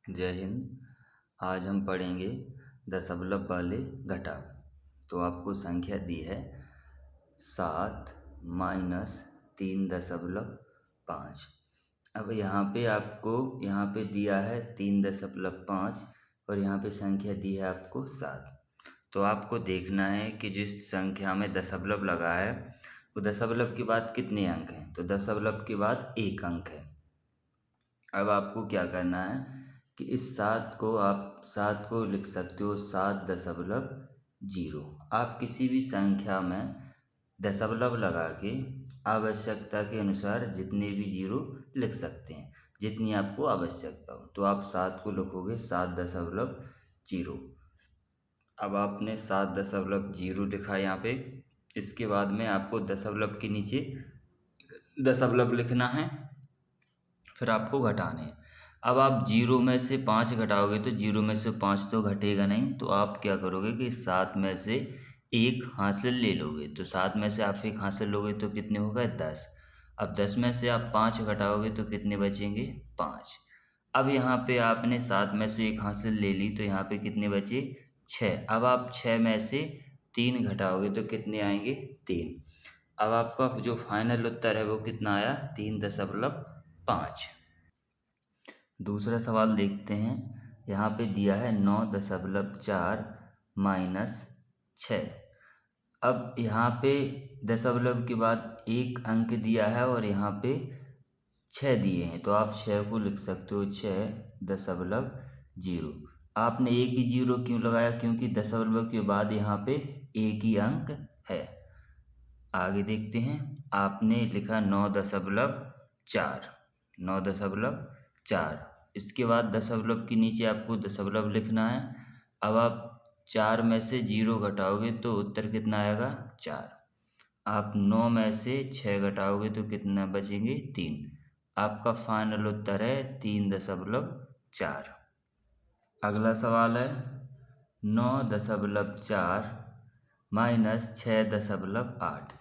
जय हिंद। आज हम पढ़ेंगे दशमलव वाले घटाव। तो आपको संख्या दी है 7-3.5। अब यहाँ पे आपको दिया है 3.5 और यहाँ पे संख्या दी है आपको 7। तो आपको देखना है कि जिस संख्या में दशमलव लगा है वो दशमलव के बाद कितने अंक हैं। तो दशमलव के बाद एक अंक है। अब आपको क्या करना है कि इस 7 को लिख सकते हो 7.0। आप किसी भी संख्या में दशमलव लगा के आवश्यकता के अनुसार जितने भी जीरो लिख सकते हैं, जितनी आपको आवश्यकता हो। तो आप 7 को लिखोगे 7.0। अब आपने 7.0 लिखा यहाँ पे। इसके बाद में आपको दशमलव के नीचे दशमलव लिखना है, फिर आपको घटाने हैं। अब आप जीरो में से 5 घटाओगे तो जीरो में से 5 तो घटेगा नहीं, तो आप क्या करोगे कि 7 में से एक हासिल ले लोगे। तो 7 में से आप एक हासिल लोगे तो कितने हो गए 10। अब 10 में से आप 5 घटाओगे तो कितने बचेंगे 5। अब यहाँ पे आपने 7 में से एक हासिल ले ली तो यहाँ पे कितने बचे 6। अब आप 6 में से 3 घटाओगे तो कितने आएंगे 3। अब आपका जो फाइनल उत्तर है वो कितना आया 3.5। दूसरा सवाल देखते हैं। यहाँ पे दिया है 9.4 माइनस 6। अब यहाँ पे दशमलव के बाद एक अंक दिया है और यहाँ पे 6 दिए हैं, तो आप 6 को लिख सकते हो 6.0। आपने एक ही जीरो क्यों लगाया, क्योंकि दशमलव के बाद यहाँ पे एक ही अंक है। आगे देखते हैं। आपने लिखा 9.4। 9.4। इसके बाद दशमलव के नीचे आपको दशमलव लिखना है। अब आप 4 में से जीरो घटाओगे तो उत्तर कितना आएगा 4। आप 9 में से 6 घटाओगे तो कितना बचेंगे 3। आपका फाइनल उत्तर है 3.4। अगला सवाल है 9.4 माइनस 6.8।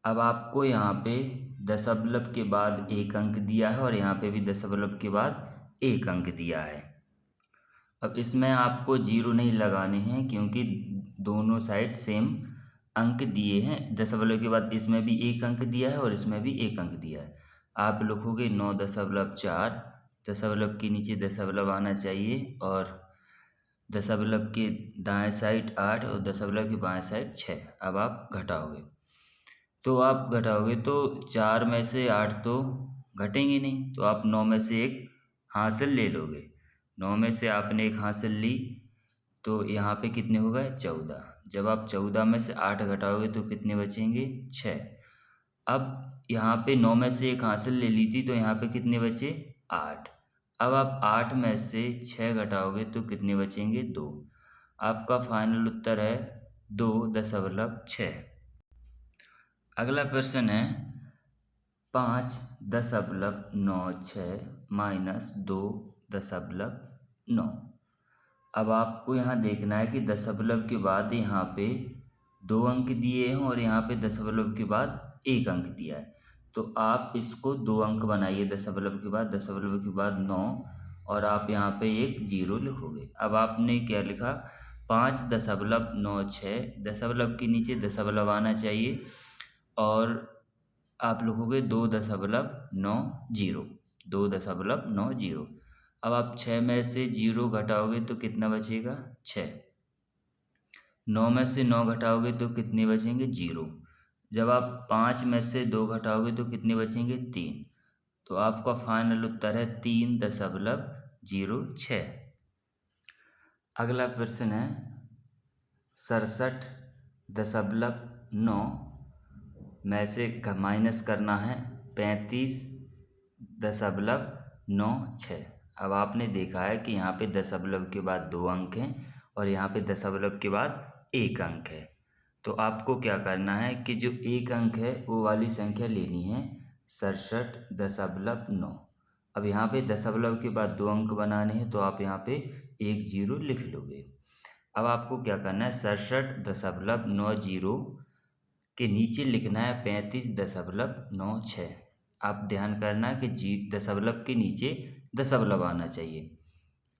अब आपको यहाँ पे दशमलव के बाद एक अंक दिया है और यहाँ पे भी दशमलव के बाद एक अंक दिया है। अब इसमें आपको जीरो नहीं लगाने हैं क्योंकि दोनों साइड सेम अंक दिए हैं। दशमलव के बाद इसमें भी एक अंक दिया है और इसमें भी एक अंक दिया है। आप लिखोगे 9.4। दशमलव के नीचे दशमलव आना चाहिए और दशमलव के दाएं साइड 8 और दशमलव के बाएं साइड 6। अब आप घटाओगे तो 4 में से 8 तो घटेंगे नहीं, तो आप 9 में से एक हासिल ले लोगे। 9 में से आपने एक हासिल ली तो यहाँ पे कितने हो गए 14। जब आप 14 में से 8 घटाओगे तो कितने बचेंगे 6। अब यहाँ पे 9 में से एक हासिल ले ली थी तो यहाँ पे कितने बचे 8। अब आप 8 में से 6 घटाओगे तो कितने बचेंगे 2। आपका फाइनल उत्तर है 2.6। अगला प्रश्न है 5.96 माइनस 2.9। अब आपको यहाँ देखना है कि दशमलव के बाद यहाँ पे 2 अंक दिए हैं और यहाँ पे दशमलव के बाद एक अंक दिया है। तो आप इसको 2 अंक बनाइए दशमलव के बाद 9 और आप यहाँ पे एक जीरो लिखोगे। अब आपने क्या लिखा 5.96। दशमलव के नीचे दशमलव आना चाहिए और आप लिखोगे 2.90। 2.90। अब आप 6 में से जीरो घटाओगे तो कितना बचेगा 6। 9 में से 9 घटाओगे तो कितने बचेंगे 0। जब आप 5 में से 2 घटाओगे तो कितने बचेंगे 3। तो आपका फाइनल उत्तर है 3.06। अगला प्रश्न है 67.9 में से माइनस करना है 35.96। अब आपने देखा है कि यहाँ पे दशमलव के बाद 2 अंक हैं और यहाँ पे दशमलव के बाद एक अंक है। तो आपको क्या करना है कि जो एक अंक है वो वाली संख्या लेनी है 67.9। अब यहाँ पे दशमलव के बाद 2 अंक बनाने हैं तो आप यहाँ पे एक जीरो लिख लोगे। अब आपको क्या करना है 67.90 के नीचे लिखना है 35.96। आप ध्यान करना कि दशमलव के नीचे दशमलव आना चाहिए।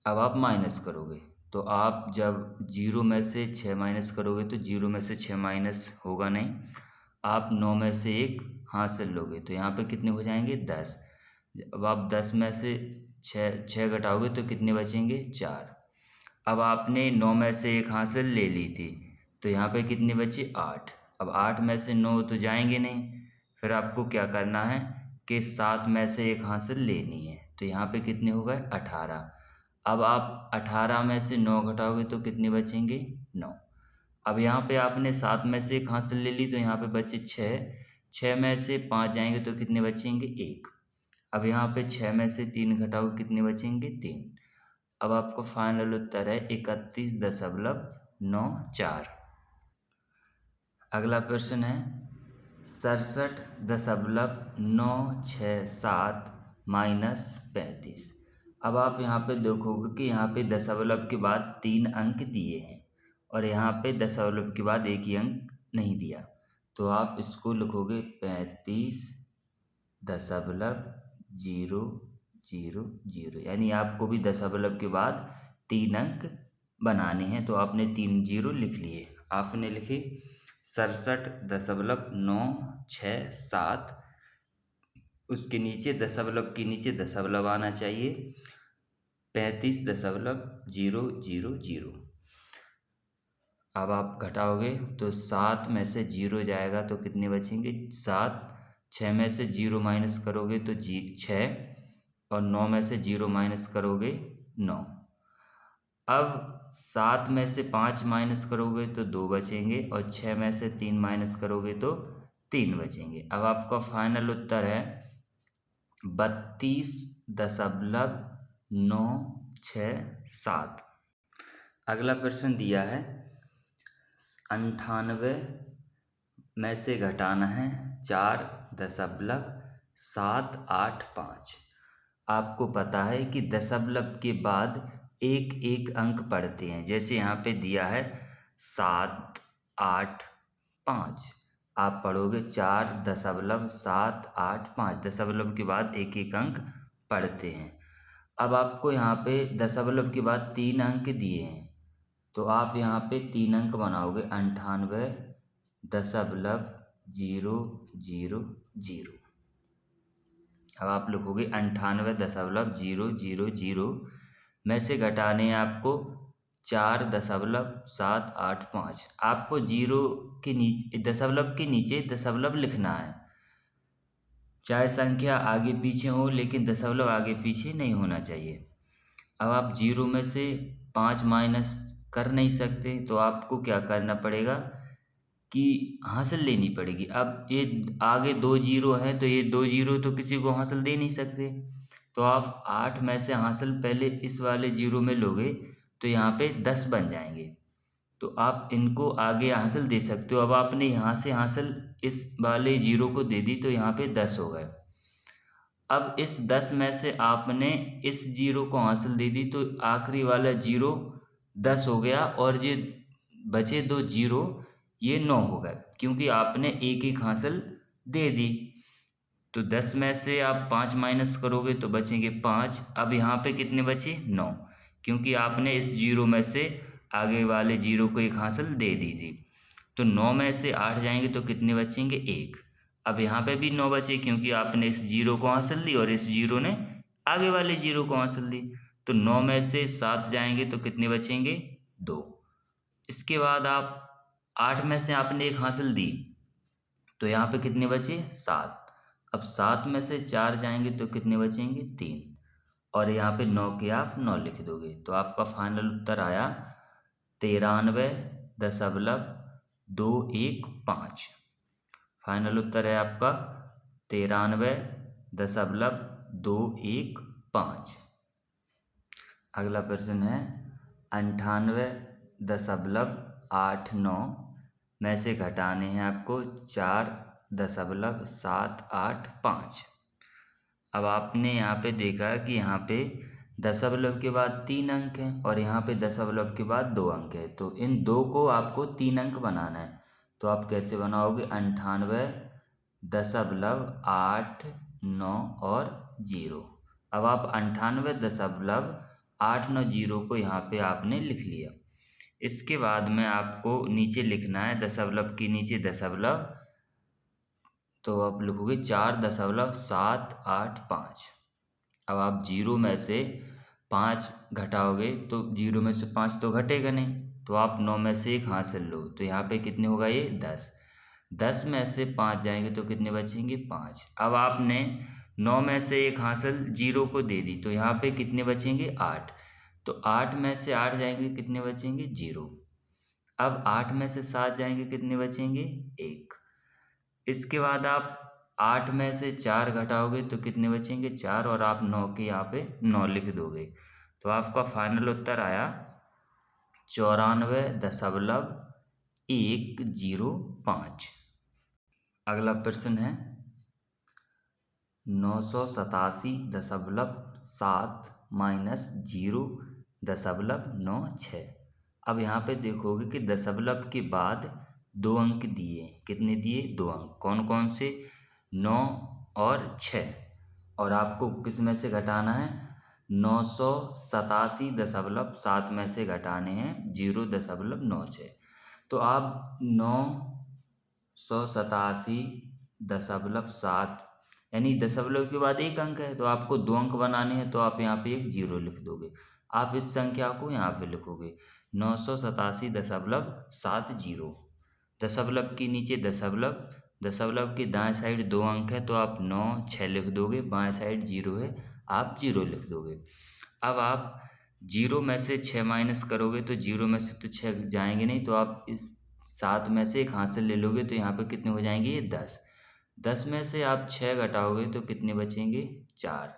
अब आप माइनस करोगे तो आप जब 0 में से 6 माइनस करोगे तो 0 में से 6 माइनस होगा नहीं। आप 9 में से 1 हासिल लोगे तो यहाँ पे कितने हो जाएंगे 10। अब आप 10 में से 6 घटाओगे तो कितने बचेंगे 4। अब आपने 9 में से 1 हासिल ले ली थी तो यहाँ पे कितने बचे 8। अब 8 में से 9 तो जाएंगे नहीं, फिर आपको क्या करना है कि 7 में से 1 हासिल लेनी है तो यहाँ पे कितने हो गए 18। अब आप 18 में से 9 घटाओगे तो कितने बचेंगे 9। अब यहाँ पे आपने 7 में से 1 हासिल ले ली तो यहाँ पे बचे 6। 6 में से 5 जाएंगे तो कितने बचेंगे 1। अब यहाँ पे 6 में से 3 घटाओगे कितने बचेंगे 3। अब आपका फाइनल उत्तर है 31.94। अगला प्रश्न है 67.967 माइनस 35। अब आप यहाँ पे देखोगे कि यहाँ पे दशमलव के बाद 3 अंक दिए हैं और यहाँ पे दशमलव के बाद एक ही अंक नहीं दिया, तो आप इसको लिखोगे 35.000, यानी आपको भी दशमलव के बाद 3 अंक बनाने हैं तो आपने 3 जीरो लिख लिए। आपने लिखे 67.967, उसके नीचे दशमलव के नीचे दशमलव आना चाहिए 35.000। अब आप घटाओगे तो 7 में से 0 जाएगा तो कितने बचेंगे 7। 6 में से 0 माइनस करोगे तो 6 और 9 में से 0 माइनस करोगे 9। अब 7 में से 5 माइनस करोगे तो 2 बचेंगे और 6 में से 3 माइनस करोगे तो 3 बचेंगे। अब आपका फाइनल उत्तर है 32.967। अगला प्रश्न दिया है 98 में से घटाना है 4.785। आपको पता है कि दशमलव के बाद एक एक अंक पढ़ते हैं, जैसे यहाँ पे दिया है 785, आप पढ़ोगे 4.785, दशमलव के बाद एक एक अंक पढ़ते हैं। अब आपको यहाँ पे दशमलव के बाद 3 अंक दिए हैं तो आप यहाँ पे 3 अंक बनाओगे 98.000। अब आप लिखोगे 98.000 में से घटाने हैं आपको 4.785। आपको जीरो के नीचे दशमलव के नीचे दशमलव लिखना है, चाहे संख्या आगे पीछे हो लेकिन दशमलव आगे पीछे नहीं होना चाहिए। अब आप 0 में से 5 माइनस कर नहीं सकते तो आपको क्या करना पड़ेगा कि हासिल लेनी पड़ेगी। अब ये आगे 2 जीरो हैं तो ये 2 जीरो तो किसी को हासिल दे नहीं सकते, तो आप 8 में से हासिल पहले इस वाले जीरो में लोगे तो यहाँ पे 10 बन जाएंगे, तो आप इनको आगे हासिल दे सकते हो। अब आपने यहाँ से हासिल इस वाले जीरो को दे दी तो यहाँ पे 10 हो गए। अब इस 10 में से आपने इस जीरो को हासिल दे दी तो आखिरी वाला जीरो 10 हो गया और ये बचे 2 जीरो ये 9 हो गए, क्योंकि आपने एक एक हासिल दे दी। तो 10 में से आप 5 माइनस करोगे तो बचेंगे 5। अब यहाँ पे कितने बचे 9, क्योंकि आपने इस जीरो में से आगे वाले जीरो को एक हासिल दे दी थी। तो 9 में से 8 जाएंगे तो कितने बचेंगे 1। अब यहाँ पे भी 9 बचे क्योंकि आपने इस जीरो को हासिल दी और इस जीरो ने आगे वाले जीरो को हासिल दी। तो 9 में से 7 जाएंगे तो कितने बचेंगे 2। इसके बाद आप 8 में से आपने एक हासिल दी तो यहाँ पे कितने बचे 7। अब 7 में से 4 जाएंगे तो कितने बचेंगे 3 और यहाँ पे 9 के आप 9 लिख दोगे तो आपका फाइनल उत्तर आया 93.215। फाइनल उत्तर है आपका 93.215। अगला प्रश्न है 98.89 में से घटाने हैं आपको 4.785। अब आपने यहाँ पे देखा कि यहाँ पे दशमलव के बाद 3 अंक हैं और यहाँ पे दशमलव के बाद 2 अंक है, तो इन दो को आपको 3 अंक बनाना है। तो आप कैसे बनाओगे 98.89 और 0। अब आप 98.89 8 9 जीरो को यहाँ पे आपने लिख लिया। इसके बाद में आपको नीचे लिखना है दशमलव के नीचे दशमलव, तो आप लिखोगे 4.785। अब आप जीरो में से 5 घटाओगे तो जीरो में से 5 तो घटेगा नहीं, तो आप 9 में से 1 हासिल लो, तो यहाँ पे कितने होगा ये 10। 10 में से 5 जाएंगे तो कितने बचेंगे 5। अब आपने 9 में से 1 हासिल जीरो को दे दी, तो यहाँ पे कितने बचेंगे 8। तो 8 में से 8 जाएंगे कितने बचेंगे 0। अब 8 में से 7 जाएंगे कितने बचेंगे 1। इसके बाद आप 8 में से 4 घटाओगे तो कितने बचेंगे 4, और आप 9 के यहाँ पे 9 लिख दोगे, तो आपका फाइनल उत्तर आया 94.105। अगला प्रश्न है 987.7 माइनस 0.96। अब यहाँ पे देखोगे कि दशमलव के बाद 2 अंक दिए, कितने दिए 2 अंक, कौन कौन से 9 और 6, और आपको किस में से घटाना है 987.7 में से घटाने हैं 0.96। तो आप 987.7 यानी दशमलव के बाद 1 अंक है तो आपको 2 अंक बनाने हैं, तो आप यहाँ पे 1 जीरो लिख दोगे। आप इस संख्या को यहाँ पे लिखोगे 987.70। दशमलव के नीचे दशमलव, दशमलव के दाएं साइड 2 अंक है तो आप 9 6 लिख दोगे, बाएं साइड 0 है आप 0 लिख दोगे। अब आप 0 में से 6 माइनस करोगे तो 0 में से तो 6 जाएंगे नहीं, तो आप इस 7 में से 1 हासिल ले लोगे, तो यहाँ पे कितने हो जाएंगे ये 10। 10 में से आप 6 घटाओगे तो कितने बचेंगे 4।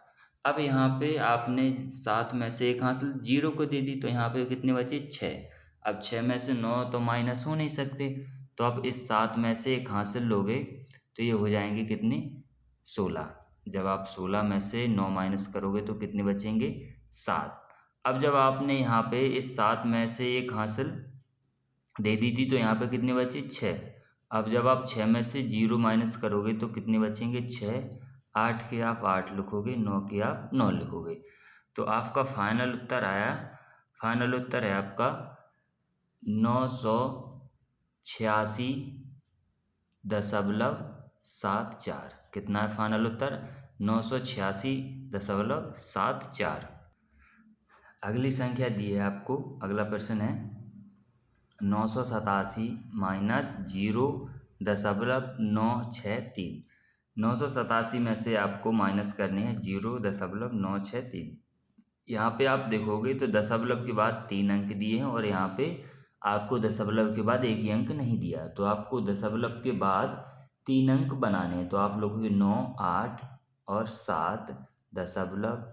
अब यहाँ पे आपने 7 में से 1 हासिल 0 को दे दी, तो यहाँ पे कितने बचे 6। अब 6 में से 9 तो माइनस हो नहीं सकते, तो आप इस 7 में से 1 हासिल लोगे तो ये हो जाएंगे कितने 16। जब आप 16 में से 9 माइनस करोगे तो कितने बचेंगे 7। अब जब आपने यहाँ पे इस 7 में से 1 हासिल दे दी थी तो यहाँ पे कितने बचे 6। अब जब आप 6 में से 0 माइनस करोगे तो कितने बचेंगे 6। 8 के आप 8 लिखोगे, 9 के आप 9 लिखोगे, तो आपका फाइनल उत्तर आया, फाइनल उत्तर है आपका 986.74। कितना है फाइनल उत्तर 986.74। अगली संख्या दी है आपको, अगला प्रश्न है 987 माइनस 0.963। 987 में से आपको माइनस करने हैं 0.963। यहाँ पे आप देखोगे तो दशमलव के बाद 3 अंक दिए हैं और यहाँ पे आपको दशमलव के बाद 1 ही अंक नहीं दिया, तो आपको दशमलव के बाद 3 अंक बनाने हैं, तो आप लिखोगे 9 8 और 7.000।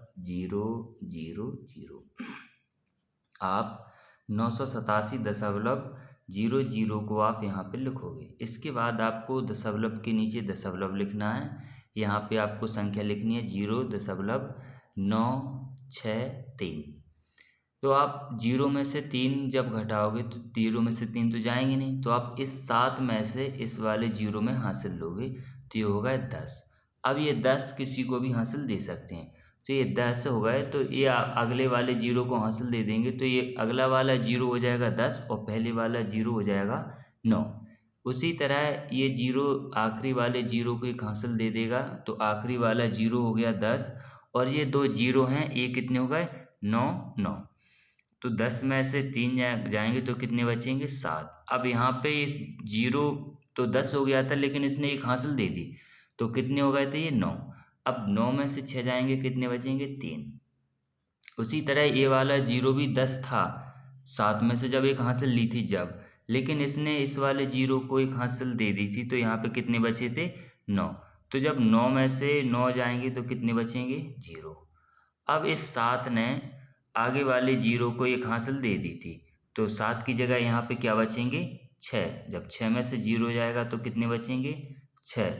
आप 987.00 को आप यहाँ पे लिखोगे। इसके बाद आपको दशमलव के नीचे दशमलव लिखना है, यहाँ पे आपको संख्या लिखनी है 0.963। तो आप 0 में से 3 जब घटाओगे तो 0 में से 3 तो जाएंगे नहीं, तो आप इस 7 में से इस वाले 0 में हासिल लोगे, तो ये होगा 10। अब ये 10 किसी को भी हासिल दे सकते हैं, तो ये 10 हो गए, तो ये अगले वाले 0 को हासिल दे देंगे, तो ये अगला वाला 0 हो जाएगा 10 और पहले वाला 0 हो जाएगा 9। उसी तरह ये 0 आखिरी वाले 0 को एक हासिल दे देगा, तो आखिरी वाला 0 हो गया 10, और ये 2 0 हैं, ये कितने हो गए 9 9। तो 10 में से 3 जाएंगे तो कितने बचेंगे 7। अब यहाँ पे इस 0 तो 10 हो गया था, लेकिन इसने एक हासिल दे दी, तो कितने हो गए थे ये 9। अब 9 में से 6 जाएंगे कितने बचेंगे 3। उसी तरह ये वाला 0 भी 10 था, 7 में से जब एक हासिल ली थी जब, लेकिन इसने इस वाले 0 को एक हासिल दे दी थी, तो यहाँ पे कितने बचे थे 9। तो जब 9 में से 9 जाएंगे तो कितने बचेंगे 0। अब इस 7 ने आगे वाले 0 को एक हासिल दे दी थी, तो 7 की जगह यहाँ पे क्या बचेंगे 6। जब 6 में से 0 जाएगा तो कितने बचेंगे 6।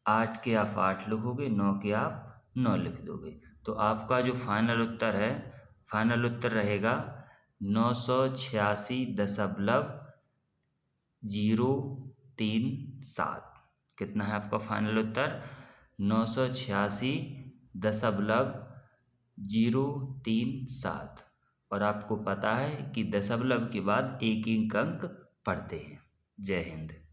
8 के आप 8 लिखोगे, 9 के आप 9 लिख दोगे, तो आपका जो फाइनल उत्तर है, फाइनल उत्तर रहेगा 986.037। कितना है आपका फाइनल उत्तर 986.037। 037। और आपको पता है कि दशमलव के बाद एक एक अंक पढ़ते हैं। जय हिंद।